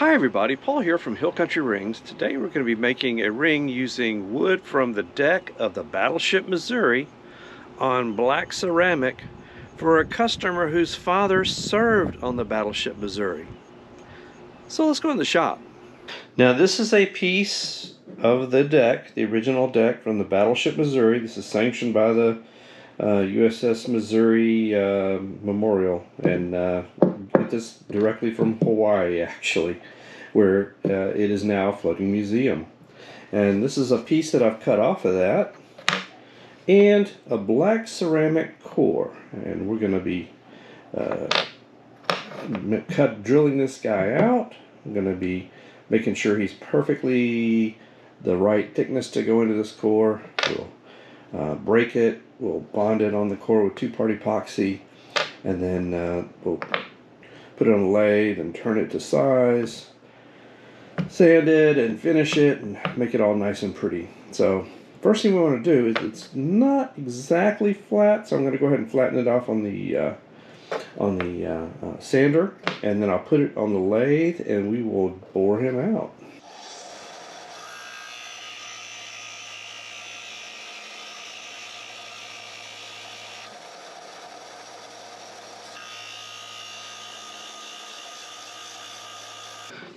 Hi everybody, Paul here from Hill Country Rings. Today we're going to be making a ring using wood from the deck of the Battleship, Missouri on black ceramic for a customer whose father served on the Battleship, Missouri. So let's go in the shop. Now this is a piece of the deck, the original deck from the Battleship, Missouri. This is sanctioned by the USS Missouri Memorial, and get this directly from Hawaii actually, where it is now a floating museum. And this is a piece that I've cut off of that, and a black ceramic core, and we're going to be drilling this guy out. I'm going to be making sure he's perfectly the right thickness to go into this core. We'll break it, we'll bond it on the core with two-part epoxy, and then we'll put it on a lathe and turn it to size, sand it and finish it and make it all nice and pretty. So first thing we want to do is, it's not exactly flat, so I'm going to go ahead and flatten it off on the sander, and then I'll put it on the lathe and we will bore him out.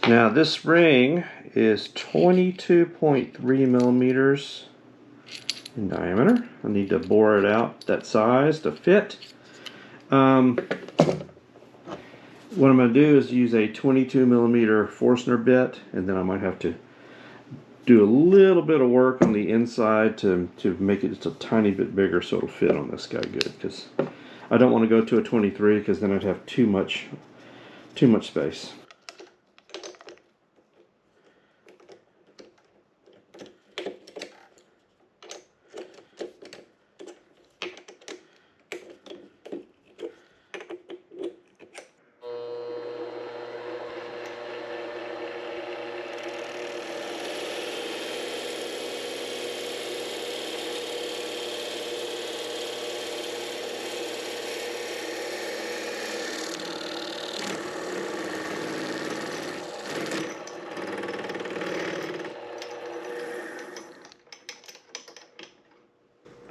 Now this ring is 22.3 millimeters in diameter. I need to bore it out that size to fit. What I'm going to do is use a 22 millimeter Forstner bit, and then I might have to do a little bit of work on the inside to make it just a tiny bit bigger so it'll fit on this guy good, because I don't want to go to a 23 because then I'd have too much space.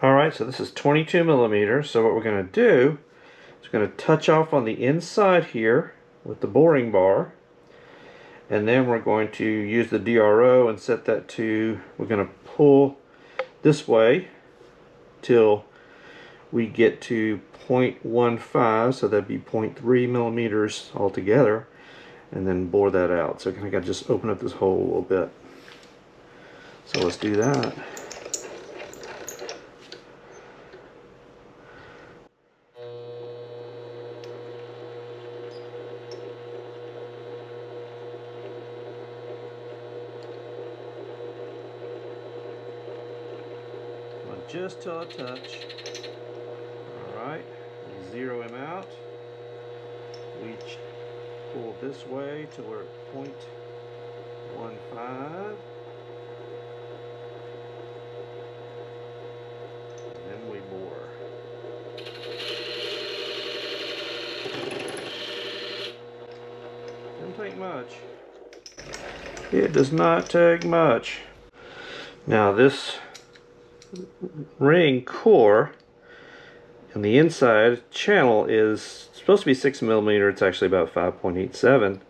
Alright, so this is 22 millimeters. So what we're going to do is we're going to touch off on the inside here with the boring bar, and then we're going to use the DRO and set that to, we're going to pull this way till we get to 0.15, so that'd be 0.3 millimeters altogether, and then bore that out. So I kind of got to just open up this hole a little bit. So let's do that. Just till I touch. Alright, zero him out. We pull this way till we're at 0.15. And then we bore. Doesn't take much. It does not take much. Now this ring core and the inside channel is supposed to be 6 millimeter. It's actually about 5.87.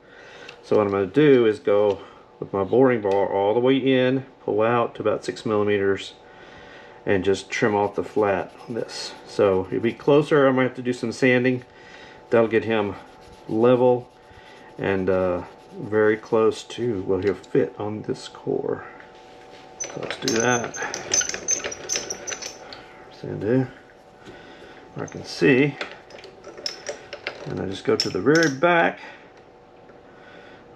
So what I'm going to do is go with my boring bar all the way in, pull out to about 6 millimeters, and just trim off the flat on this. So it'll be closer. I might have to do some sanding. That'll get him level and very close to where he'll fit on this core. So let's do that. Do I can see, and I just go to the very back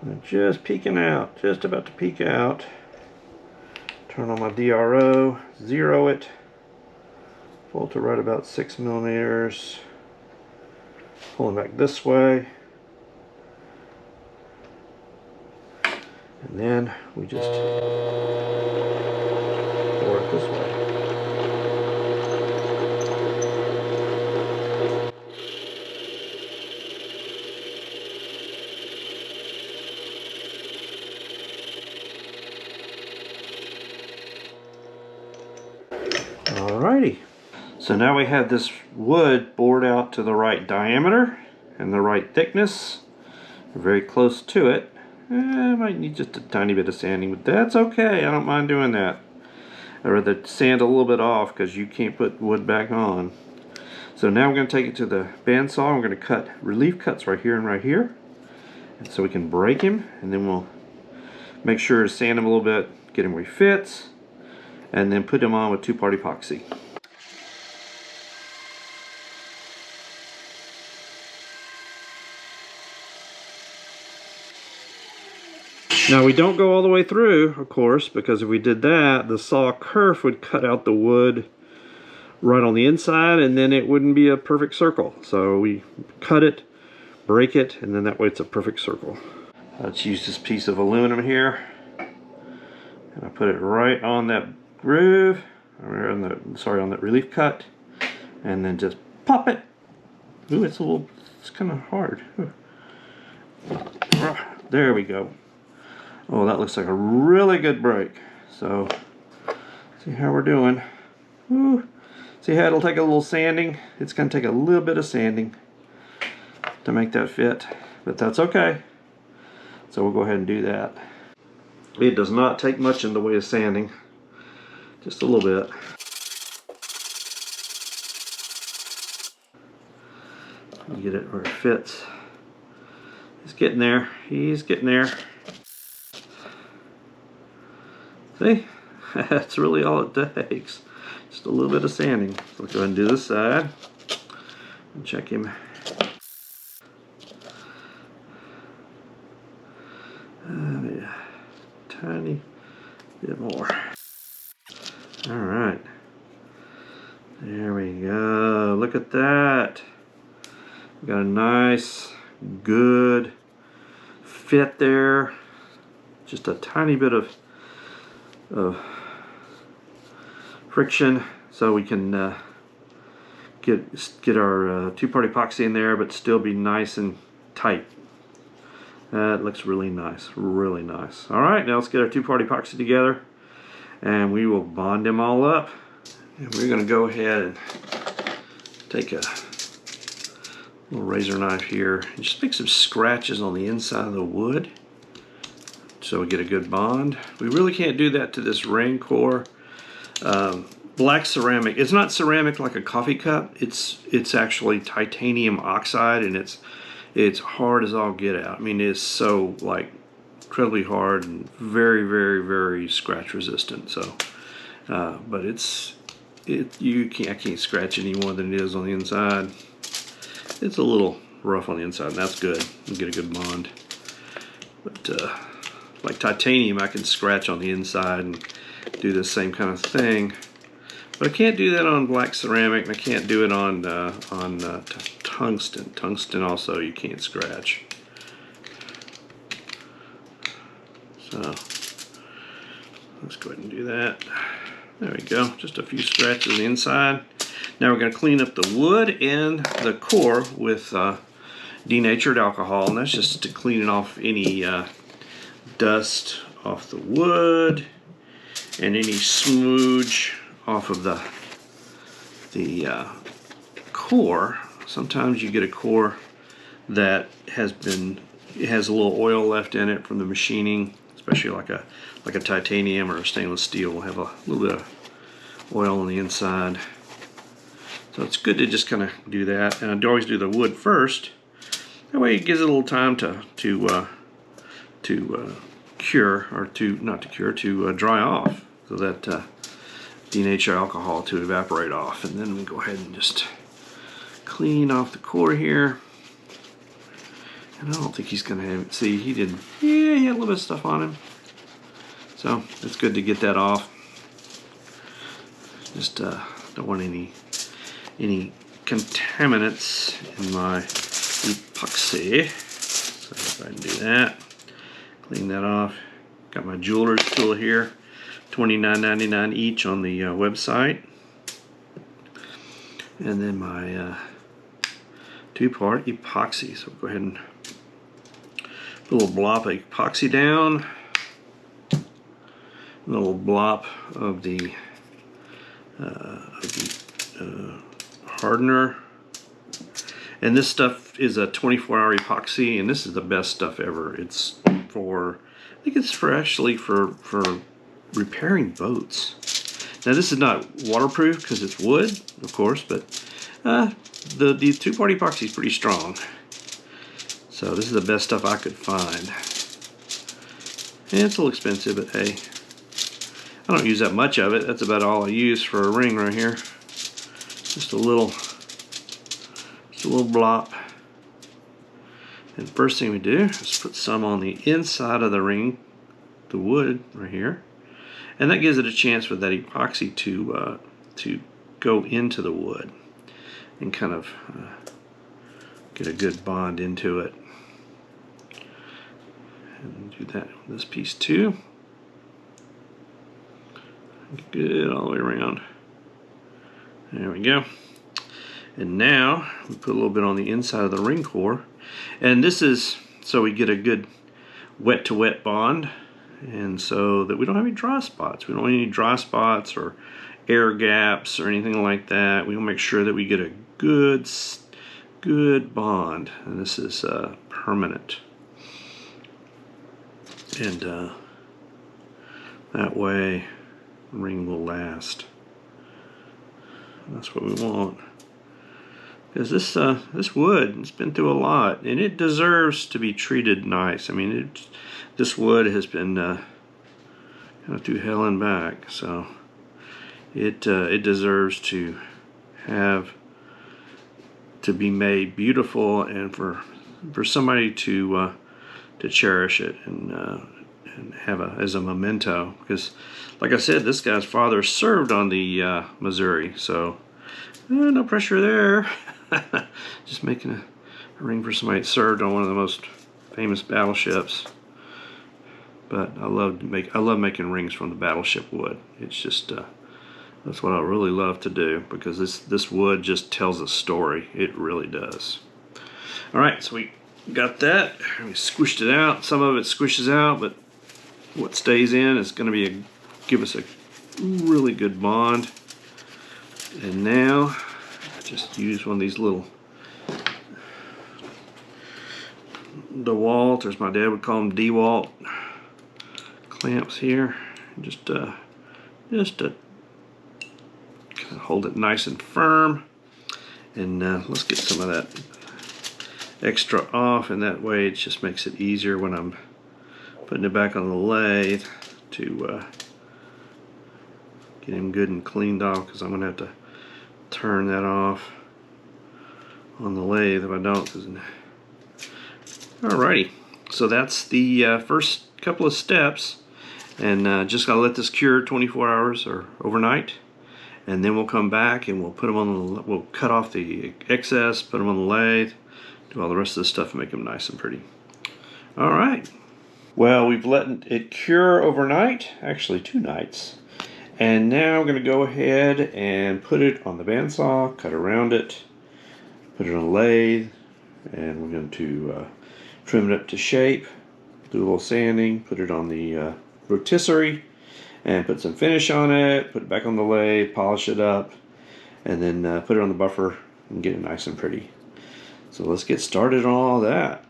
and just peeking out, just about to peek out. Turn on my DRO, zero it, pull to right about 6 millimeters, pulling back this way, and then we just pour it this way. So now we have this wood bored out to the right diameter and the right thickness. We're very close to it. I might need just a tiny bit of sanding, but that's okay. I don't mind doing that. I'd rather sand a little bit off because you can't put wood back on. So now we're going to take it to the bandsaw. We're going to cut relief cuts right here and right here. And so we can break him, and then we'll make sure to sand him a little bit, get him where he fits, and then put him on with two-part epoxy. Now we don't go all the way through, of course, because if we did that, the saw kerf would cut out the wood right on the inside, and then it wouldn't be a perfect circle. So we cut it, break it, and then that way it's a perfect circle. Let's use this piece of aluminum here, and I put it right on that groove, or on that relief cut, and then just pop it. Ooh, it's kind of hard. Ooh. There we go. Oh, that looks like a really good break. So, see how we're doing. Ooh. See how it'll take a little sanding? It's going to take a little bit of sanding to make that fit, but that's okay. So we'll go ahead and do that. It does not take much in the way of sanding, just a little bit. Get it where it fits. He's getting there. He's getting there. See? That's really all it takes. Just a little bit of sanding. So let's go ahead and do this side and check him. Maybe a tiny bit more. Alright. There we go. Look at that. We got a nice, good fit there. Just a tiny bit of friction, so we can get our two-part epoxy in there, but still be nice and tight. That looks really nice, really nice. All right, now let's get our two-part epoxy together, and we will bond them all up. And we're going to go ahead and take a little razor knife here and just make some scratches on the inside of the wood, so we get a good bond. We really can't do that to this ring core. Black ceramic, it's not ceramic like a coffee cup, it's actually titanium oxide, and it's hard as all get out. I mean, it's so like incredibly hard and very, very, very scratch resistant. So but I can't scratch any more than it is on the inside. It's a little rough on the inside, and that's good. You get a good bond. But like titanium, I can scratch on the inside and do the same kind of thing. But I can't do that on black ceramic, and I can't do it on tungsten. Tungsten also you can't scratch. So let's go ahead and do that. There we go, just a few scratches on the inside. Now we're going to clean up the wood and the core with denatured alcohol, and that's just to clean off any dust off the wood and any smudge off of the core. Sometimes you get a core that has a little oil left in it from the machining, especially like a titanium or a stainless steel will have a little bit of oil on the inside. So it's good to just kind of do that, and I'd always do the wood first. That way it gives it a little time to cure, or to dry off, so that denature alcohol to evaporate off. And then we go ahead and just clean off the core here. And I don't think he's gonna have it. See, he had a little bit of stuff on him. So it's good to get that off. Just don't want any contaminants in my epoxy. So I'll go ahead and do that. Clean that off. Got my jeweler's tool here. $29.99 each on the website. And then my two-part epoxy. So we'll go ahead and put a little blob of epoxy down. A little blob of the hardener. And this stuff is a 24-hour epoxy, and this is the best stuff ever. It's for, I think it's for actually for repairing boats. Now this is not waterproof because it's wood, of course, but the two-part epoxy is pretty strong. So this is the best stuff I could find. And it's a little expensive, but hey, I don't use that much of it. That's about all I use for a ring right here. Just a little blop. And first thing we do is put some on the inside of the ring, the wood right here, and that gives it a chance for that epoxy to go into the wood and kind of get a good bond into it. And do that with this piece too. Good all the way around. There we go. And now we put a little bit on the inside of the ring core, and this is so we get a good wet to wet bond, and so that we don't have any dry spots. We don't want any dry spots or air gaps or anything like that. We want to make sure that we get a good bond, and this is permanent. And that way the ring will last. That's what we want. Because this wood, it's been through a lot, and it deserves to be treated nice. I mean, this wood has been kind of through hell and back, so it deserves to be made beautiful, and for somebody to cherish it and have as a memento. Because, like I said, this guy's father served on the Missouri, so no pressure there. Just making a ring for somebody that served on one of the most famous battleships. But I love making rings from the Battleship wood. It's just that's what I really love to do, because this wood just tells a story. It really does. All right, so we got that. We squished it out. Some of it squishes out, but what stays in is going to give us a really good bond. And now just use one of these little DeWalt, or as my dad would call them, DeWalt clamps here. Just to kind of hold it nice and firm. And let's get some of that extra off, and that way it just makes it easier when I'm putting it back on the lathe to get him good and cleaned off, because I'm going to have to turn that off on the lathe if I don't. Alrighty, so that's the first couple of steps, and just gotta let this cure 24 hours or overnight, and then we'll come back and we'll put them on we'll cut off the excess, put them on the lathe, do all the rest of the stuff and make them nice and pretty. Alright, well, we've let it cure overnight, actually 2 nights. And now I'm going to go ahead and put it on the bandsaw, cut around it, put it on a lathe, and we're going to trim it up to shape, do a little sanding, put it on the rotisserie, and put some finish on it, put it back on the lathe, polish it up, and then put it on the buffer and get it nice and pretty. So let's get started on all that.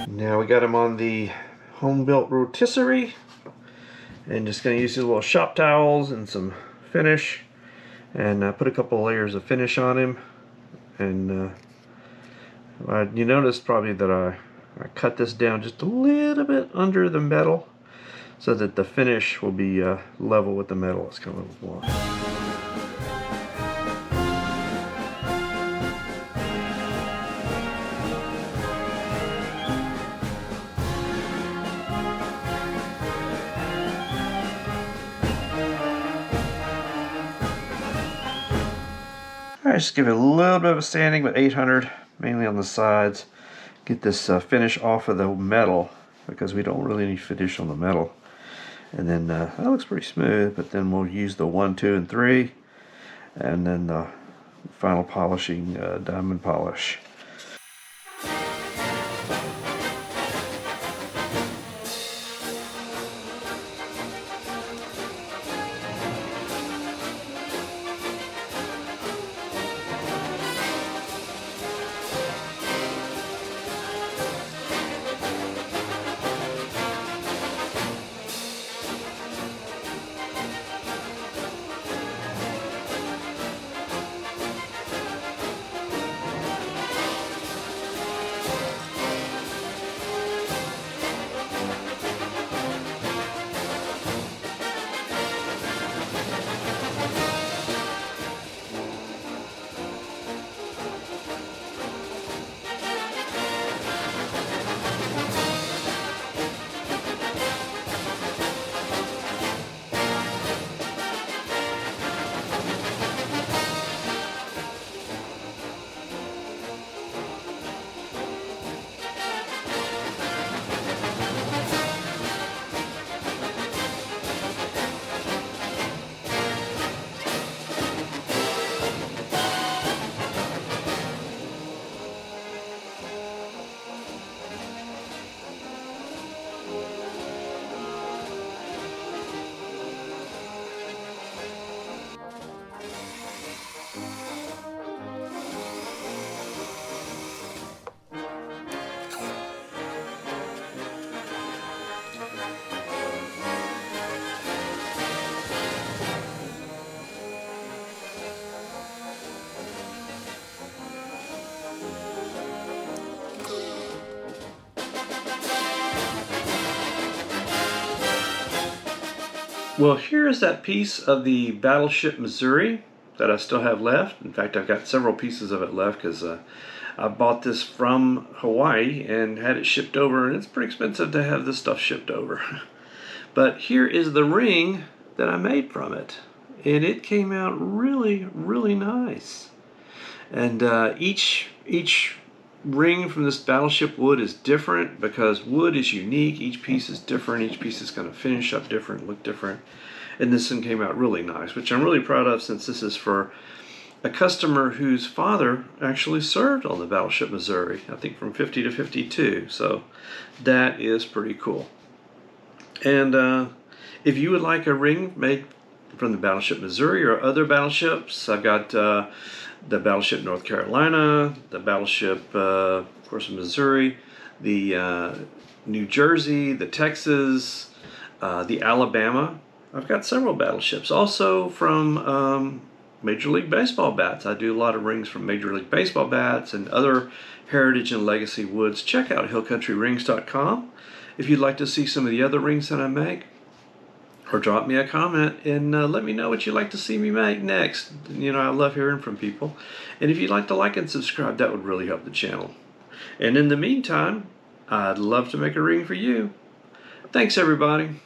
Now we got him on the home-built rotisserie, and just going to use these little shop towels and some finish, and put a couple layers of finish on him. And you noticed probably that I cut this down just a little bit under the metal so that the finish will be level with the metal. It's kind of a block. Alright, just give it a little bit of a sanding with 800, mainly on the sides. Get this finish off of the metal, because we don't really need finish on the metal. And then that looks pretty smooth, but then we'll use the 1, 2, and 3, and then the final polishing, diamond polish. Well, here's that piece of the Battleship Missouri that I still have left. In fact, I've got several pieces of it left because I bought this from Hawaii and had it shipped over, and it's pretty expensive to have this stuff shipped over. But here is the ring that I made from it, and it came out really, really nice. And each ring from this Battleship wood is different because wood is unique. Each piece is different. Each piece is going to finish up different, look different. And this one came out really nice, which I'm really proud of since this is for a customer whose father actually served on the Battleship Missouri, I think from 50 to 52. So that is pretty cool. And if you would like a ring made from the Battleship Missouri or other battleships, I've got the Battleship North Carolina, the Battleship, of course, Missouri, the New Jersey, the Texas, the Alabama. I've got several battleships. Also from Major League Baseball bats. I do a lot of rings from Major League Baseball bats and other heritage and legacy woods. Check out hillcountryrings.com if you'd like to see some of the other rings that I make. Or drop me a comment and let me know what you'd like to see me make next. You know, I love hearing from people. And if you'd like to like and subscribe, that would really help the channel. And in the meantime, I'd love to make a ring for you. Thanks, everybody.